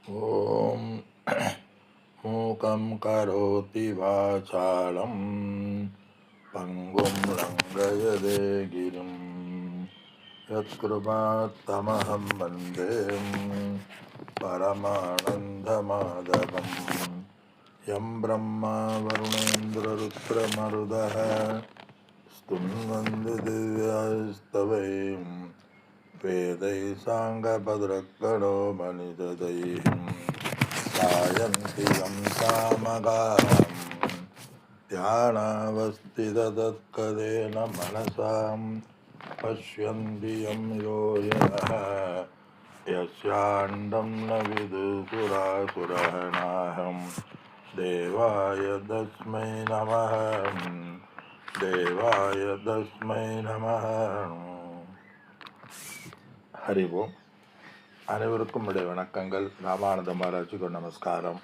ஓம் மூகம் கரோதி வாசாலம் பங்கும் லங்கயதே கிரிம் யத்கிருபாத்தமஹம் வந்தே பரமானந்தமாதவம் யம் பிரம்மா வருணேந்திர ருத்ரமருதः ஸ்துன்வந்தி திவ்யாஸ்தவை வேதை சாங்கபத்ரக்கணோ மனிததை சாயந்தி யம் சாமகாம் தியானாவஸ்திததத்கதேன மனசாம் பஷ்யந்தி யம் யோயனः யஸ்யாண்டம் ந விதுசுராசுரः நாஹம் தேவாய தஸ்மை நமः தேவாய தஸ்மை நமः. ஹரிவோம். அனைவருக்கும் உடைய வணக்கங்கள். ராமானந்த மகாராஜுக்கு நமஸ்காரம்.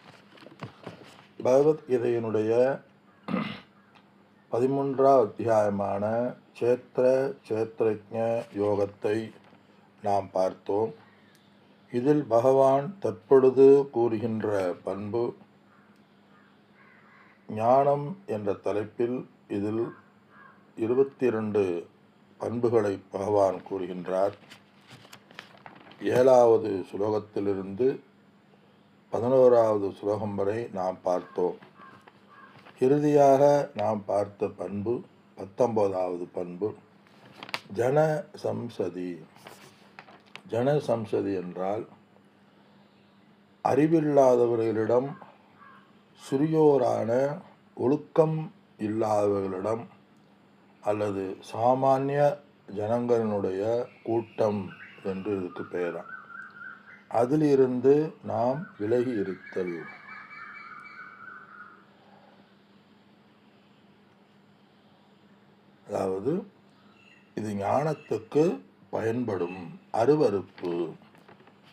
பகவத்கீதையினுடைய 13வது அத்தியாயமான சேத்ரஜ்ஞ யோகத்தை நாம் பார்த்தோம். இதில் பகவான் தற்பொழுது கூறுகின்ற பண்பு ஞானம் என்ற தலைப்பில் இதில் 22 பண்புகளை பகவான் கூறுகின்றார். 7வது ஸ்லோகத்திலிருந்து 11வது ஸ்லோகம் வரை நாம் பார்த்தோம். இறுதியாக நாம் பார்த்த பண்பு 19வது பண்பு ஜனசம்சதி. ஜனசம்சதி என்றால் அறிவில்லாதவர்களிடம், சிறியோரான ஒழுக்கம் இல்லாதவர்களிடம் அல்லது சாமானிய ஜனங்களினுடைய கூட்டம் என்று இதுக்கு பெயரா. அதிலிருந்து நாம் விலகி இருத்தல். அதாவது இது ஞானத்துக்கு பயன்படும் அருவருப்பு.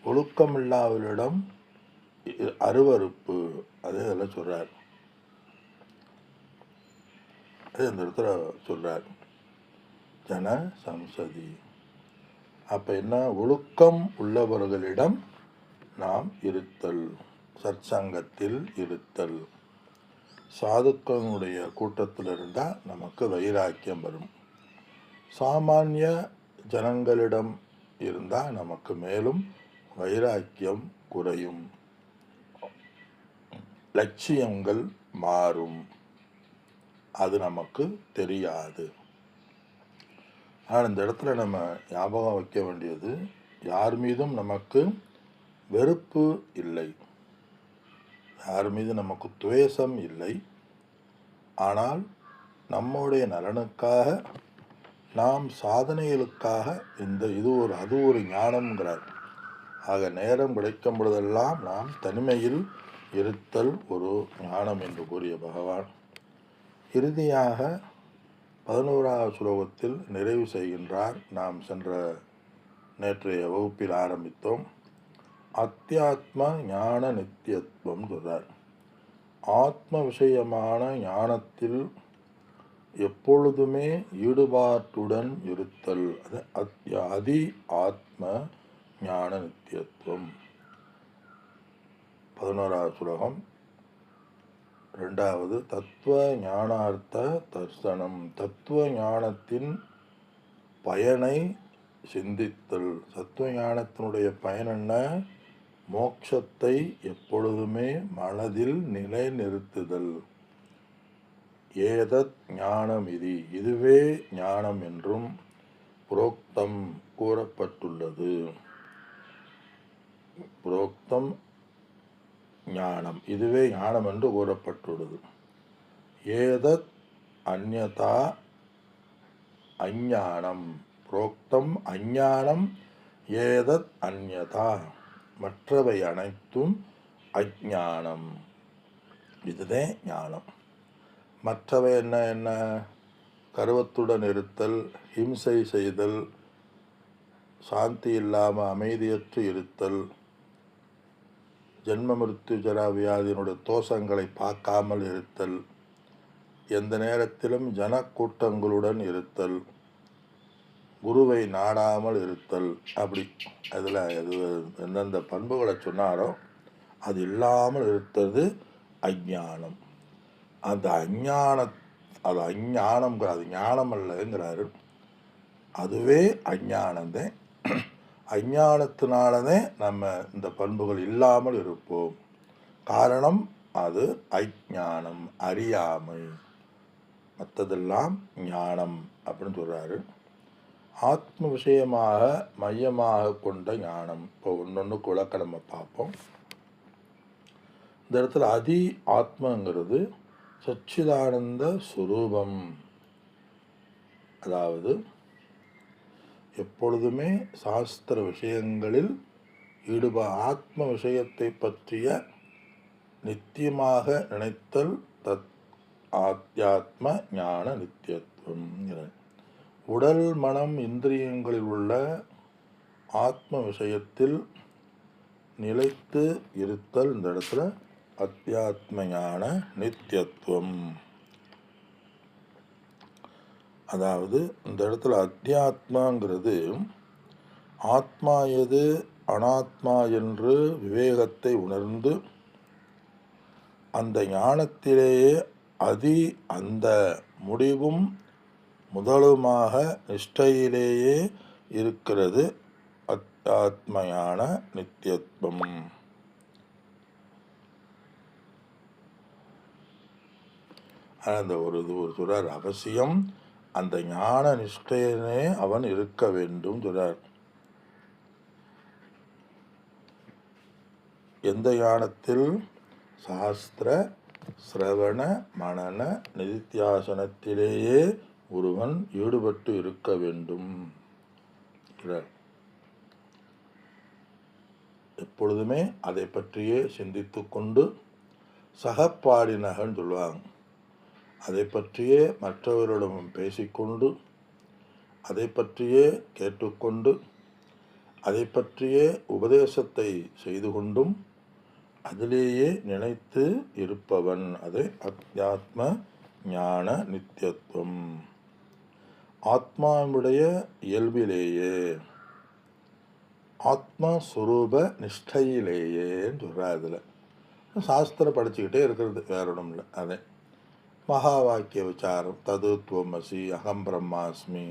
ஒழுக்கமில்லாதவர்களிடம் அருவருப்பு, அதே இதில் சொல்றார். அதே இந்த இடத்துல சொல்றார் ஜன சம்சதி. அப்ப என்ன? ஒழுக்கம் உள்ளவர்களிடம் நாம் இருத்தல், சற்சங்கத்தில் இருத்தல். சாதுக்களுடைய கூட்டத்தில் இருந்தால் நமக்கு வைராக்கியம் வரும். சாமானிய ஜனங்களிடம் இருந்தால் நமக்கு மேலும் வைராக்கியம் குறையும், லட்சியங்கள் மாறும், அது நமக்கு தெரியாது. ஆனால் இந்த இடத்துல நம்ம ஞாபகம் வைக்க வேண்டியது, யார் மீதும் நமக்கு வெறுப்பு இல்லை, யார் மீது நமக்கு துவேஷம் இல்லை. ஆனால் நம்முடைய நலனுக்காக, நாம் சாதனைகளுக்காக அது ஒரு ஞானம்ங்கிறார். ஆக நேரம் கிடைக்கும் பொழுதெல்லாம் நாம் தனிமையில் இருத்தல் ஒரு ஞானம் என்று கூறிய பகவான் இறுதியாக 11வது ஸ்லோகத்தில் நிறைவு செய்கின்றார். நாம் சென்ற நேற்றைய வகுப்பில் ஆரம்பித்தோம். அத்தியாத்ம ஞான நித்தியத்துவம் சொல்றார். ஆத்ம விஷயமான ஞானத்தில் எப்பொழுதுமே ஈடுபாட்டுடன் இருத்தல், அதி ஆத்ம ஞான நித்தியத்துவம். 11வது ஸ்லோகம் 2வது தத்துவ ஞானார்த்த தர்சனம். தத்துவ ஞானத்தின் பயனை சிந்தித்தல். தத்துவ ஞானத்தினுடைய பயன் என்ன? மோட்சத்தை எப்பொழுதுமே மனதில் நிலைநிறுத்துதல். ஏதத் ஞானம் இதுவே ஞானம் என்றும் புரோக்தம் கூறப்பட்டுள்ளது. புரோக்தம் ஞானம், இதுவே ஞானம் என்று கூறப்பட்டுள்ளது. ஏதத் அந்யதா அஞ்ஞானம். புரோக்தம் அஞ்ஞானம் ஏதத் அந்யதா. மற்றவை அனைத்தும் அஞ்ஞானம். இதுதான் ஞானம். மற்றவை என்ன? கருவத்துடன் இருத்தல், ஹிம்சை செய்தல், சாந்தி இல்லாமல் அமைதியற்று இருத்தல், ஜென்ம மிருத்யு ஜரா வியாதியினுடைய தோஷங்களை பார்க்காமல் இருத்தல், எந்த நேரத்திலும் ஜனக்கூட்டங்களுடன் இருத்தல், குருவை நாடாமல் இருத்தல், அப்படி அதில் எந்தெந்த பண்புகளை சொன்னாரோ அது இல்லாமல் இருத்தது அஞ்ஞானம். அந்த அது அஞ்ஞானம்ங்கிற, அது ஞானம் அல்லங்கிறாரு. அதுவே அஞ்ஞானம்தான். அஞ்ஞானத்தினாலதே நம்ம இந்த பண்புகள் இல்லாமல் இருப்போம். காரணம் அது அஞ்ஞானம், அறியாமை. மற்றதெல்லாம் ஞானம் அப்படின்னு சொல்கிறாரு. ஆத்ம விஷயமாக மையமாக கொண்ட ஞானம். இப்போ ஒன்னொன்றுக்கு விளக்க நம்ம பார்ப்போம். இந்த இடத்துல அதி ஆத்மங்கிறது சச்சிதானந்த சுரூபம். அதாவது எப்பொழுதுமே சாஸ்திர விஷயங்களில் ஆத்ம விஷயத்தை பற்றிய நித்தியமாக நினைத்தல் தத் ஆத்யாத்ம ஞான நித்தியத்துவம். உடல் மனம் இந்திரியங்களில் உள்ள ஆத்ம விஷயத்தில் நிலைத்து இருத்தல் இந்த இடத்துல அத்தியாத்ம ஞான நித்தியத்துவம். அதாவது இந்த இடத்துல அத்தியாத்மாங்கிறது ஆத்மா எது அனாத்மா என்று விவேகத்தை உணர்ந்து அந்த ஞானத்திலேயே அந்த முடிவும் முதலுமாக நிஷ்டையிலேயே இருக்கிறது அத்தியாத்ம ஞான நித்தியத்துவம். அந்த ஒரு சொல்றார், அவசியம் அந்த ஞான நிஷ்டையனே அவன் இருக்க வேண்டும் சொல்றார். எந்த ஞானத்தில்? சாஸ்திர சிரவண மனன நிதித்தியாசனத்திலேயே ஒருவன் ஈடுபட்டு இருக்க வேண்டும். எப்பொழுதுமே அதை பற்றியே சிந்தித்து கொண்டு சகப்பாடினகன்னு சொல்லுவாங்க. அதை பற்றியே மற்றவர்களிடம் பேசிக்கொண்டு, அதை பற்றியே கேட்டுக்கொண்டு, அதை பற்றியே உபதேசத்தை செய்து கொண்டும் அதிலேயே நினைத்து இருப்பவன் அது அத்தியாத்ம ஞான நித்தியத்துவம். ஆத்மாவுடைய இயல்பிலேயே ஆத்மஸ்வரூப நிஷ்டையிலேயேன்னு சொல்கிறா. அதில் சாஸ்திரம் படிச்சுக்கிட்டே இருக்கிறது, வேற ஒன்றும் இல்லை. அதே மகா வாக்கிய விசாரம், ததுத்வமசி, அகம் பிரம்மாஸ்மி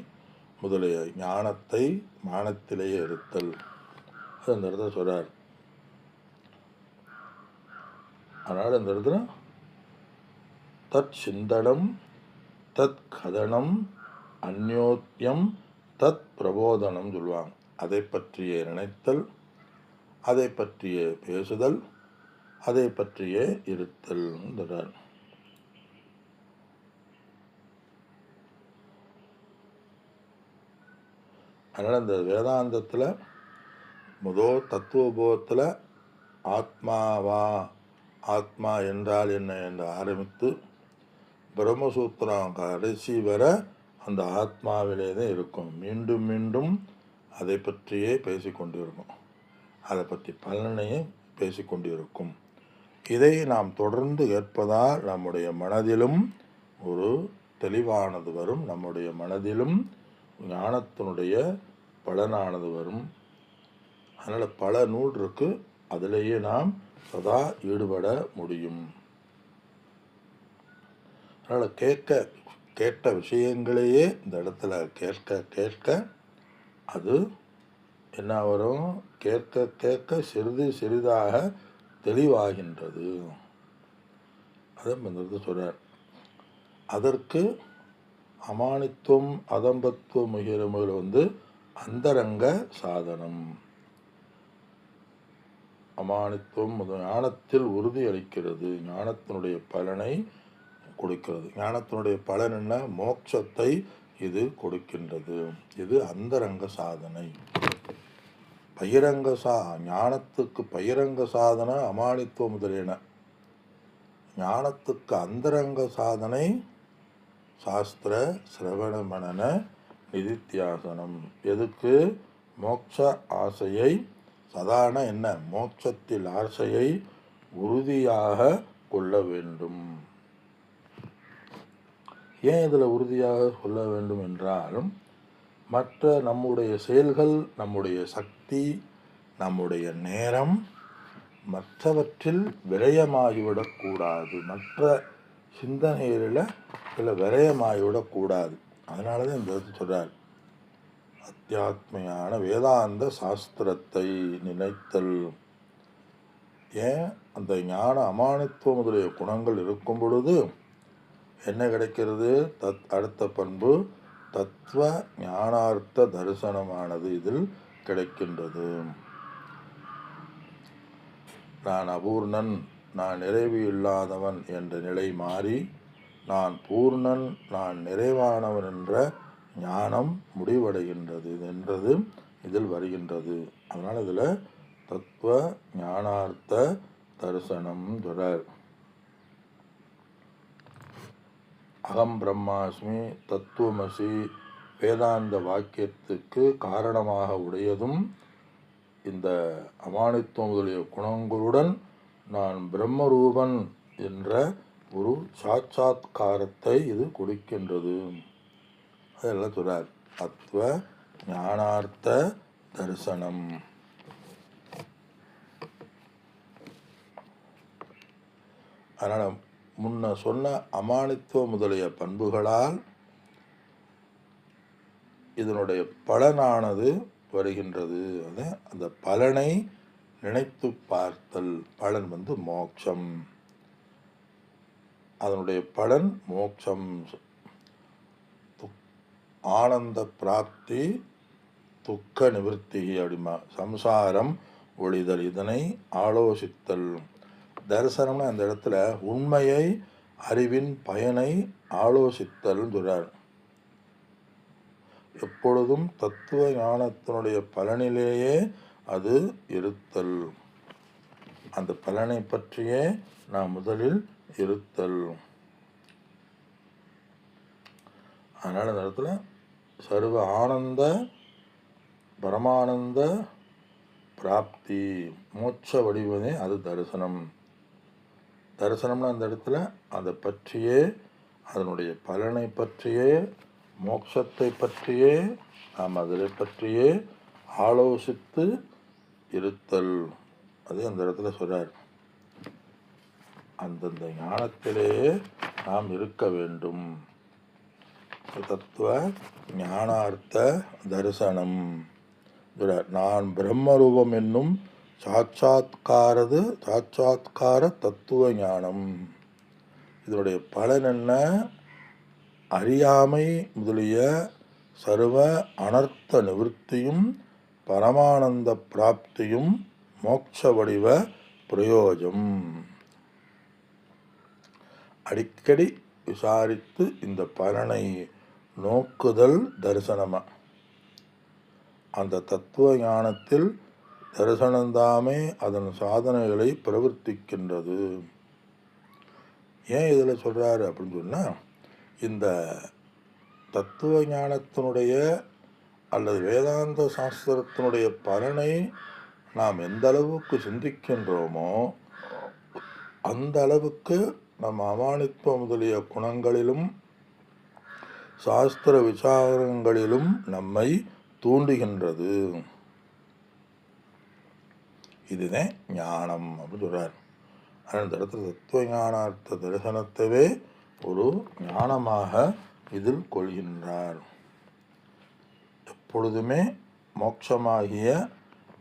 முதலிய ஞானத்திலேயே இருத்தல் அந்த இடத்துல சொல்கிறார். அதனால் இந்த இடத்துல தத் சிந்தனம், தத் கதனம், அந்யோத்தியம், தத் பிரபோதனம் சொல்லுவாங்க. அதை பற்றியே நினைத்தல், அதை பற்றியே பேசுதல், அதை பற்றியே இருத்தல் சொல்றார். அதனால் இந்த வேதாந்தத்தில் முதல் தத்துவபோதத்தில் ஆத்மா என்றால் என்ன என்று ஆரம்பித்து பிரம்மசூத்திரம் கடைசி வர அந்த ஆத்மாவிலே தான் இருக்கும். மீண்டும் மீண்டும் அதை பற்றியே பேசிக்கொண்டிருக்கும், அதை பற்றி பலனையும் பேசிக்கொண்டிருக்கும். இதை நாம் தொடர்ந்து கேட்பதால் நம்முடைய மனதிலும் ஒரு தெளிவானது வரும், நம்முடைய மனதிலும் ஞானத்தினுடைய பலனானது வரும். அதனால் பல நூல் இருக்கு, அதிலேயே நாம் சதா ஈடுபட முடியும். அதனால் கேட்ட விஷயங்களையே இந்த இடத்துல கேட்க அது என்ன வரும்? கேட்க சிறிதாக தெளிவாகின்றது. அதை இந்த சொல்றார். அதற்கு அமானித்துவம் அதம்பத்துவம் முகிற அந்தரங்க சாதனம். அமானித்துவம் ஞானத்தில் உறுதி அளிக்கிறது, ஞானத்தினுடைய பலனை கொடுக்கிறது. ஞானத்தினுடைய பலன் என்ன? மோட்சத்தை இது கொடுக்கின்றது. இது அந்தரங்க சாதனை. ஞானத்துக்கு பகிரங்க சாதன அமானித்துவ முதலியன. ஞானத்துக்கு அந்தரங்க சாதனை சாஸ்திர சிரவண மனன நிதித்தியாசனம். எதுக்கு? மோட்ச ஆசையை சதான என்ன? மோட்சத்தில் ஆசையை உறுதியாக கொள்ள வேண்டும். ஏன் இதில் உறுதியாக கொள்ள வேண்டும் என்றாலும், மற்ற நம்முடைய செயல்கள், நம்முடைய சக்தி, நம்முடைய நேரம் மற்றவற்றில் விரயமாகிவிடக்கூடாது. மற்ற சிந்தனைகளில் சில விரயமாகிவிடக்கூடாது. அதனால தான் இந்த சொல்கிறார், அத்தியாத்மையான வேதாந்த சாஸ்திரத்தை நினைத்தல். ஏன்? அந்த ஞான அமானித்துவ முதலிய குணங்கள் இருக்கும் பொழுது என்ன கிடைக்கிறது? அடுத்த பண்பு தத்துவ ஞானார்த்த தரிசனமானது இதில் கிடைக்கின்றது. நான் அபூர்ணன், நான் நிறைவு இல்லாதவன் என்ற நிலை மாறி நான் பூர்ணன், நான் நிறைவானவன் என்ற ஞானம் முடிவடைகின்றது என்றது இதில் வருகின்றது. அதனால் இதில் தத்துவ ஞானார்த்த தரிசனம் சொல்றார். அகம் பிரம்மாஸ்மி, தத்துவமசி வேதாந்த வாக்கியத்துக்கு காரணமாக உடையதும் இந்த அமானித்துவம் முதலிய குணங்களுடன் நான் பிரம்மரூபன் என்ற ஒரு சாட்சாத்காரத்தை இது கொடுக்கின்றது. அதெல்லாம் சொல்றார். தத்துவ ஞானார்த்த தரிசனம். அதனால் முன்ன சொன்ன அமானித்துவ முதலிய பண்புகளால் இதனுடைய பலனானது வருகின்றது. அந்த பலனை நினைத்து பார்த்தல். பலன் மோட்சம். அதனுடைய பலன் மோட்சம். ஆனந்த பிராப்தி, துக்க நிவர்த்தி அப்படிமா. சம்சாரம் ஒழிதல், இதனை ஆலோசித்தல். தரிசனம்னா அந்த இடத்துல உண்மையை, அறிவின் பயனை ஆலோசித்தல் சொல்றார். எப்பொழுதும் தத்துவ ஞானத்தினுடைய பலனிலேயே அது இருத்தல். அந்த பலனை பற்றியே நாம் முதலில் இருத்தல். அதனால் அந்த இடத்துல சர்வ ஆனந்த பரமானந்த பிராப்தி, மோட்ச வடிவமே அது தரிசனம். தரிசனம்னா அந்த இடத்துல அதை பற்றியே, அதனுடைய பலனை பற்றியே, மோட்சத்தை பற்றியே, நாம் அதை பற்றியே ஆலோசித்து இருத்தல். அது அந்த இடத்துல சொல்றார். அந்தந்த ஞானத்திலேயே நாம் இருக்க வேண்டும். தத்துவ ஞானார்த்த தரிசனம். நான் பிரம்மரூபம் என்னும் சாட்சாத்கார தத்துவ ஞானம். இதனுடைய பலன் என்ன? அறியாமை முதலிய சர்வ அனர்த்த நிவர்த்தியும் பரமானந்த பிராப்தியும் மோட்ச வடிவ பிரயோஜம். அடிக்கடி விசாரித்து இந்த பலனை நோக்குதல் தரிசனமா. அந்த தத்துவ ஞானத்தில் தரிசனந்தாமே அதன் சாதனைகளை பிரவர்த்திக்கின்றது. ஏன் இதில் சொல்கிறாரு அப்படின்னு சொன்னால், இந்த தத்துவ ஞானத்தினுடைய அல்லது வேதாந்த சாஸ்திரத்தினுடைய பலனை நாம் எந்த அளவுக்கு சிந்திக்கின்றோமோ அந்த அளவுக்கு நம் அமானித்துவ முதலிய குணங்களிலும் சாஸ்திர விசாரங்களிலும் நம்மை தூண்டுகின்றது. இதுதான் ஞானம் அப்படின்னு சொல்றார். அந்த இடத்துல தத்துவ ஞானார்த்த தரிசனத்தவே ஒரு ஞானமாக இதில் கொள்கின்றார். எப்பொழுதுமே மோட்சமாகிய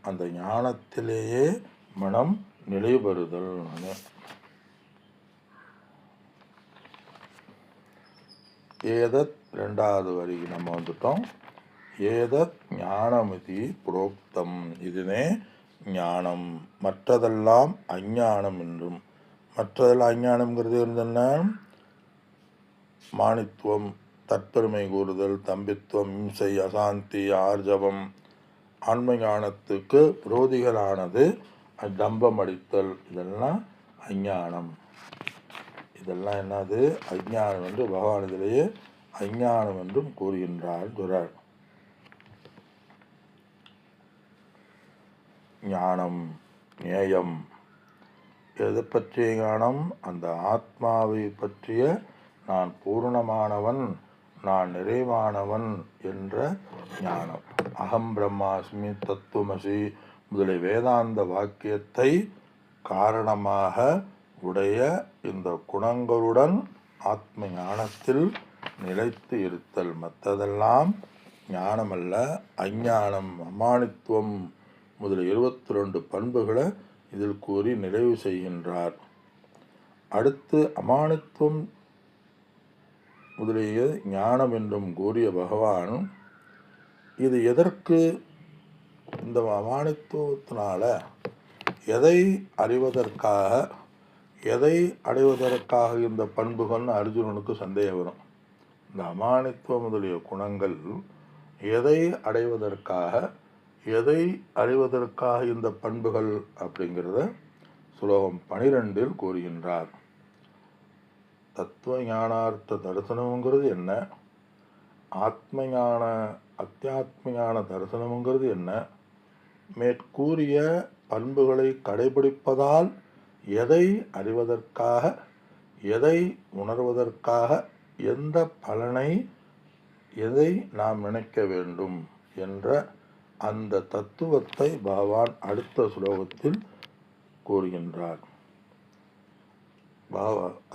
அந்த ஞானத்திலேயே மனம் நிலைபெறுதல். ஏதத் இரண்டாவது வரி நம்ம வந்துட்டோம். ஏதத் ஞானமிதி புரோக்தம். இதுவே ஞானம். மற்றதெல்லாம் அஞ்ஞானம் என்றும். மற்றதெல்லாம் அஞ்ஞானம்ங்கிறது என்ன? மானித்துவம், தற்பெருமை கூறுதல், தம்பித்துவம், இம்சை, அசாந்தி, ஆர்ஜவம், ஆன்ம ஞானத்துக்கு விரோதிகளானது தம்பம் அடித்தல், இதெல்லாம் அஞ்ஞானம். இதெல்லாம் என்னது? அஞ்ஞானம் என்று பகவான் இதிலேயே அஞ்ஞானம் என்றும் கூறுகின்றார். ஞானம் நேயம். எதை பற்றிய ஞானம்? அந்த ஆத்மாவை பற்றிய நான் பூர்ணமானவன், நான் நிறைவானவன் என்ற ஞானம். அகம் பிரம்மாஸ்மி தத்துவமசி முதலிய வேதாந்த வாக்கியத்தை காரணமாக உடைய இந்த குணங்களுடன் ஆத்ம ஞானத்தில் நிலைத்து இருத்தல். மற்றதெல்லாம் ஞானமல்ல, அஞ்ஞானம். அமானித்துவம் முதலிய 22 பண்புகளை இதில் கூறி நிறைவு செய்கின்றார். அடுத்து அமானித்துவம் முதலிய ஞானம் என்றும் கூறிய பகவான், இது எதற்கு? இந்த அமானித்துவத்தினால எதை அறிவதற்காக, எதை அடைவதற்காக இந்த பண்புகள்னு அர்ஜுனனுக்கு சந்தேகம் வரும். இந்த அமானித்துவம் முதலிய குணங்கள் எதை அடைவதற்காக, எதை அறிவதற்காக இந்த பண்புகள் அப்படிங்கிறத ஸ்லோகம் 12 கூறுகின்றார். தத்துவ ஞானார்த்த தரிசனம்ங்கிறது என்ன? ஆத்ம ஞான அத்தியாத்ம ஞான தரிசனம்ங்கிறது என்ன? மேற்கூறிய பண்புகளை கடைபிடிப்பதால் எதை அறிவதற்காக, எதை உணர்வதற்காக, எந்த பலனை, எதை நாம் நினைக்க வேண்டும் என்ற அந்த தத்துவத்தை பகவான் அடுத்த ஸ்லோகத்தில் கூறுகின்றார்.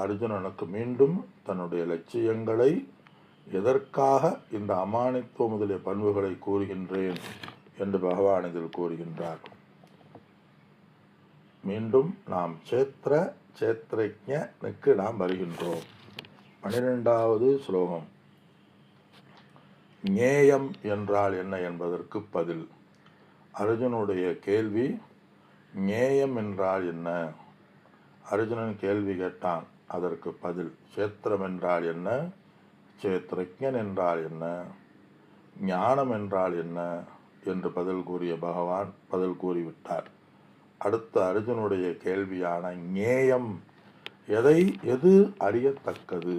அர்ஜுனனுக்கு மீண்டும் தன்னுடைய லட்சியங்களை, எதற்காக இந்த அமானித்துவ முதலிய பண்புகளை கூறுகின்றேன் என்று பகவான் இதில் கூறுகின்றார். மீண்டும் நாம் சேத்திரஜனுக்கு நாம் வருகின்றோம். 12வது ஸ்லோகம். ஞேயம் என்றால் என்ன என்பதற்கு பதில். அர்ஜுனுடைய கேள்வி, ஞேயம் என்றால் என்ன? அர்ஜுனன் கேள்வி கேட்டான், அதற்கு பதில். சேத்திரம் என்றால் என்ன? சேத்திரஜன் என்றால் என்ன? ஞானம் என்றால் என்ன என்று பதில் கூறிய பகவான் பதில் கூறிவிட்டார். அடுத்த அர்ஜுனுடைய கேள்வியான ஞேயம், எது அறியத்தக்கது?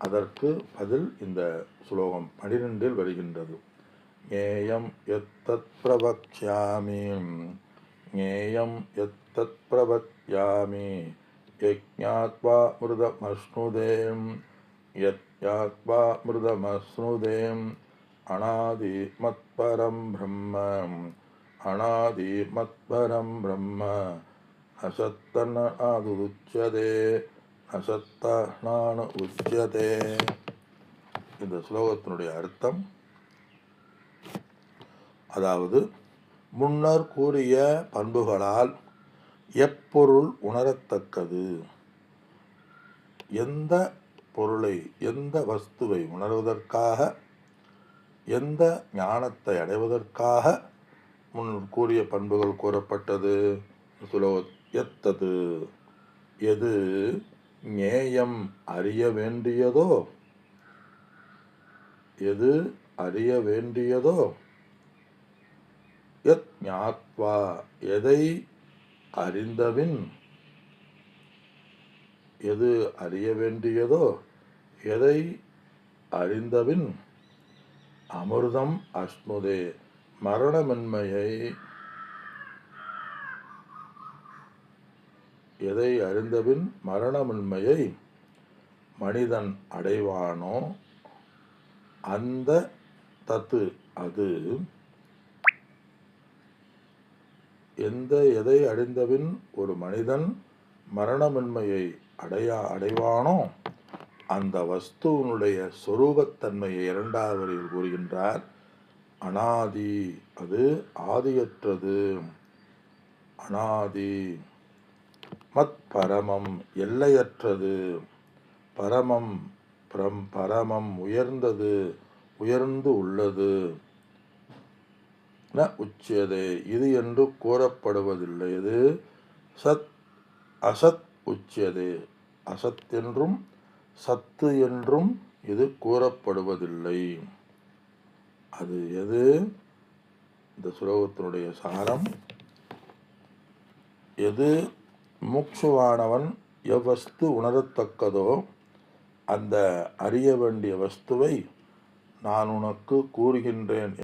அதற்கு பதில் இந்த ஸ்லோகம் 12 வருகின்றது. ஞேயம் எத்தத் பிரவக்ஷ்யாமி, ஞேயம் எத்தத் பிரவக்ஷ்யாமி, யஜ்ஞாத்வா மிருதமஸ்னுதேம், யஜ்ஞாத்வா மிருதமஸ்னுதேம், அநாதி மத்பரம் பிரம்ம, அநாதி மத்பரம் பிரம்ம, அசத்தனாது உச்சதே, அசத்தனானு உச்சதே. இந்த ஸ்லோகத்தினுடைய அர்த்தம், அதாவது முன்னர் கூறிய பண்புகளால் எப்பொருள் உணரத்தக்கது, எந்த பொருளை, எந்த வஸ்துவை உணர்வதற்காக, எந்த ஞானத்தை அடைவதற்காக முன் கூறிய பண்புகள் கூறப்பட்டது. எத்தது, எது ஞேயம் அறிய வேண்டியதோ, எது அறிய வேண்டியதோ, யத் ஞாத்வா எதை அறிந்தபின், எது அறிய வேண்டியதோ, எதை அறிந்தபின், அமிர்தம் அஸ்னுதே மரணமின்மையை, எதை அறிந்தபின் மரணமின்மையை மனிதன் அடைவானோ அந்த தத்து, அது எதை அடைந்தபின் ஒரு மனிதன் மரணமின்மையை அடைவானோ அந்த வஸ்துவனுடைய சொரூபத்தன்மையை 2வது வரியில் கூறுகின்றார். அனாதி, அது ஆதியற்றது. அனாதி மத் பரமம் எல்லையற்றது. பரமம் பரமம் உயர்ந்தது, உயர்ந்து உள்ளது. ந உச்சியதே இது என்று கூறப்படுவதில்லை. இது சத் அசத் உச்சியதே, அசத் என்றும் சத்து என்றும் இது கூறப்படுவதில்லை. அது எது? இந்த ஸ்லோகத்தினுடைய சாரம், எது முக்ஷுவானவன் எவ்வஸ்து உணரத்தக்கதோ அந்த அறிய வேண்டிய வஸ்துவை நான் உனக்கு கூறுகின்றேன்